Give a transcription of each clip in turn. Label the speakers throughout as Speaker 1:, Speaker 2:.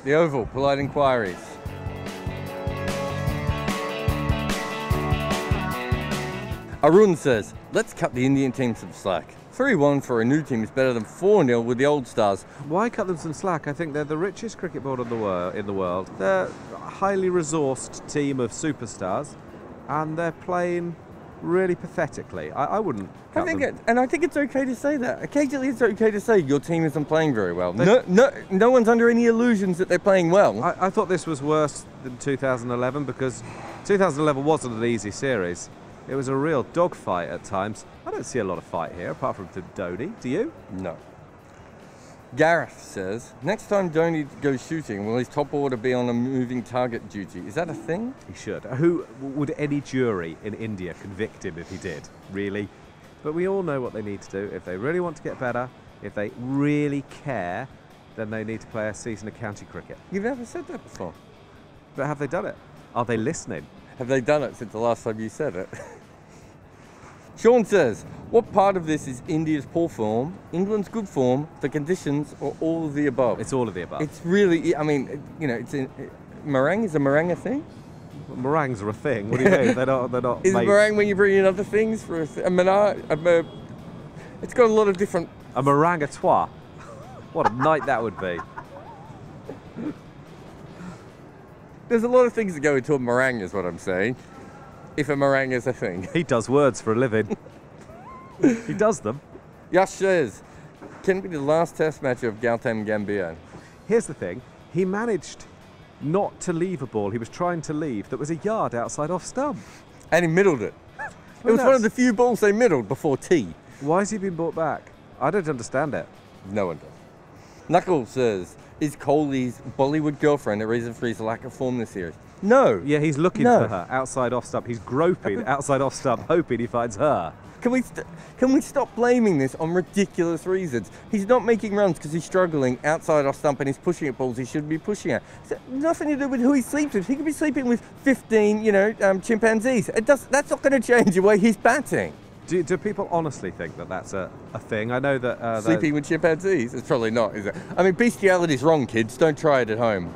Speaker 1: The Oval, Polite Enquiries. Arun says, let's cut the Indian team some slack. 3-1 for a new team is better than 4-0 with the old stars.
Speaker 2: Why cut them some slack? I think they're the richest cricket board in the world. They're a highly resourced team of superstars, and they're playing really pathetically. I wouldn't cut them.
Speaker 1: And I think it's okay to say that. Occasionally it's okay to say your team isn't playing very well. No one's under any illusions that they're playing well.
Speaker 2: I thought this was worse than 2011 because 2011 wasn't an easy series. It was a real dogfight at times. I don't see a lot of fight here, apart from Dhoni. Do you?
Speaker 1: No. Gareth says, next time Dhoni goes shooting, will his top order be on a moving target duty? Is that a thing?
Speaker 2: He should. Who would any jury in India convict him if he did? Really? But we all know what they need to do. If they really want to get better, if they really care, then they need to play a season of county cricket.
Speaker 1: You've never said that before.
Speaker 2: But have they done it? Are they listening?
Speaker 1: Have they done it since the last time you said it? Sean says, what part of this is India's poor form, England's good form, the conditions, or all of the above?
Speaker 2: It's all of the above.
Speaker 1: It's really, I mean, you know, meringue, is a meringue a thing?
Speaker 2: Well, meringues are a thing. What do you mean? They're not
Speaker 1: Is
Speaker 2: made...
Speaker 1: meringue when you bring in other things for it's got a lot of different...
Speaker 2: A meringue à trois. What a night that would be.
Speaker 1: There's a lot of things that go into a meringue, is what I'm saying. If a meringue is a thing.
Speaker 2: He does words for a living. He does them.
Speaker 1: Yash says, can it be the last test match of Gautam Gambhir?
Speaker 2: Here's the thing. He managed not to leave a ball he was trying to leave that was a yard outside off stump.
Speaker 1: And he middled it. It was one of the few balls they middled before tea.
Speaker 2: Why has he been brought back? I don't understand it.
Speaker 1: No one does. Knuckles says, is Kohli's Bollywood girlfriend a reason for his lack of form this series? No.
Speaker 2: Yeah, he's looking for her outside off stump. He's groping outside off stump, hoping he finds her.
Speaker 1: Can we stop blaming this on ridiculous reasons? He's not making runs because he's struggling outside off stump and he's pushing at balls he shouldn't be pushing at. It's nothing to do with who he sleeps with. He could be sleeping with 15, chimpanzees. That's not going to change the way he's batting.
Speaker 2: Do people honestly think that that's a thing? I know that...
Speaker 1: Sleeping with chimpanzees? It's probably not, is it? I mean, bestiality's wrong, kids. Don't try it at home.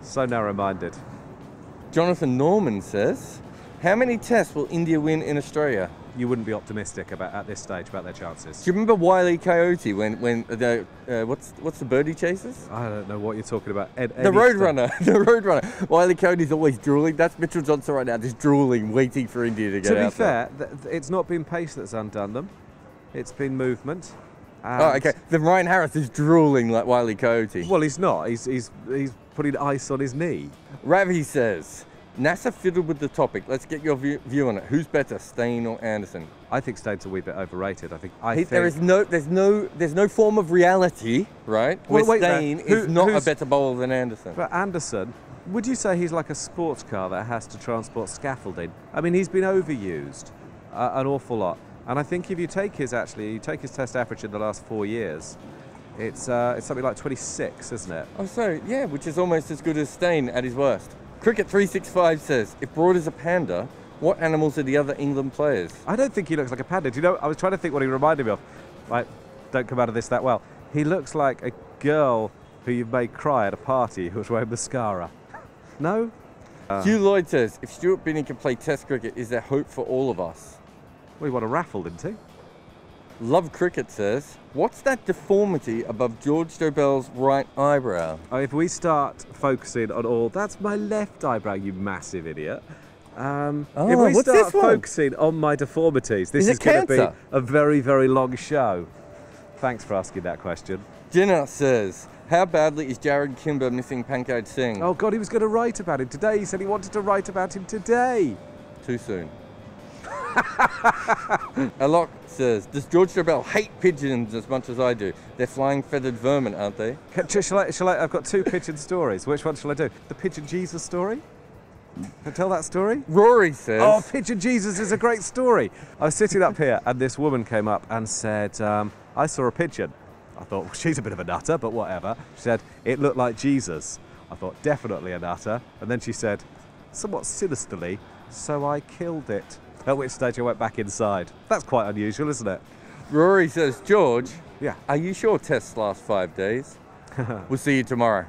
Speaker 2: So narrow-minded.
Speaker 1: Jonathan Norman says, how many tests will India win in Australia?
Speaker 2: You wouldn't be optimistic at this stage about their chances.
Speaker 1: Do you remember Wile E. Coyote when the what's the birdie chasers?
Speaker 2: I don't know what you're talking about.
Speaker 1: The Roadrunner. The Roadrunner. Wile E. Coyote's always drooling. That's Mitchell Johnson right now, just drooling, waiting for India to get out.
Speaker 2: To be fair, it's not been pace that's undone them. It's been movement.
Speaker 1: Oh, okay. Then Ryan Harris is drooling like Wile E. Coyote.
Speaker 2: Well, he's not. He's putting ice on his knee.
Speaker 1: Ravi says, NASA fiddled with the topic. Let's get your view on it. Who's better, Steyn or Anderson?
Speaker 2: I think Steyn's a wee bit overrated.
Speaker 1: There's no form of reality, right?
Speaker 2: Well,
Speaker 1: where Steyn is not a better bowler than Anderson.
Speaker 2: But Anderson, would you say he's like a sports car that has to transport scaffolding? I mean, he's been overused an awful lot. And I think if you take his test average in the last 4 years, it's something like 26, isn't it?
Speaker 1: Oh, so yeah, which is almost as good as Steyn at his worst. Cricket 365 says, if Broad is a panda, what animals are the other England players?
Speaker 2: I don't think he looks like a panda. Do you know, I was trying to think what he reminded me of. Like, don't come out of this that well. He looks like a girl who you've made cry at a party who was wearing mascara. No?
Speaker 1: Hugh Lloyd says, if Stewart Binney can play test cricket, is there hope for all of us?
Speaker 2: Well, he won a raffle, didn't he?
Speaker 1: Love Cricket says, what's that deformity above George Dobell's right eyebrow?
Speaker 2: Oh, if we start focusing on all... That's my left eyebrow, you massive idiot. If we start focusing on my deformities, this is going to be a very, very long show. Thanks for asking that question.
Speaker 1: Jenna says, how badly is Jarrod Kimber missing Pankaj Singh?
Speaker 2: Oh, God, he was going to write about him today. He said he wanted to write about him today.
Speaker 1: Too soon. Alok says, does George Dobell hate pigeons as much as I do? They're flying feathered vermin, aren't they?
Speaker 2: Shall I? I've got 2 pigeon stories. Which one shall I do? The Pigeon Jesus story? Can I tell that story?
Speaker 1: Rory says...
Speaker 2: Oh, Pigeon Jesus is a great story. I was sitting up here and this woman came up and said, I saw a pigeon. I thought, well, she's a bit of a nutter, but whatever. She said, it looked like Jesus. I thought, definitely a nutter. And then she said, somewhat sinisterly, so I killed it. At which stage I went back inside. That's quite unusual, isn't it?
Speaker 1: Rory says, George,
Speaker 2: yeah,
Speaker 1: are you sure tests last 5 days? We'll see you tomorrow.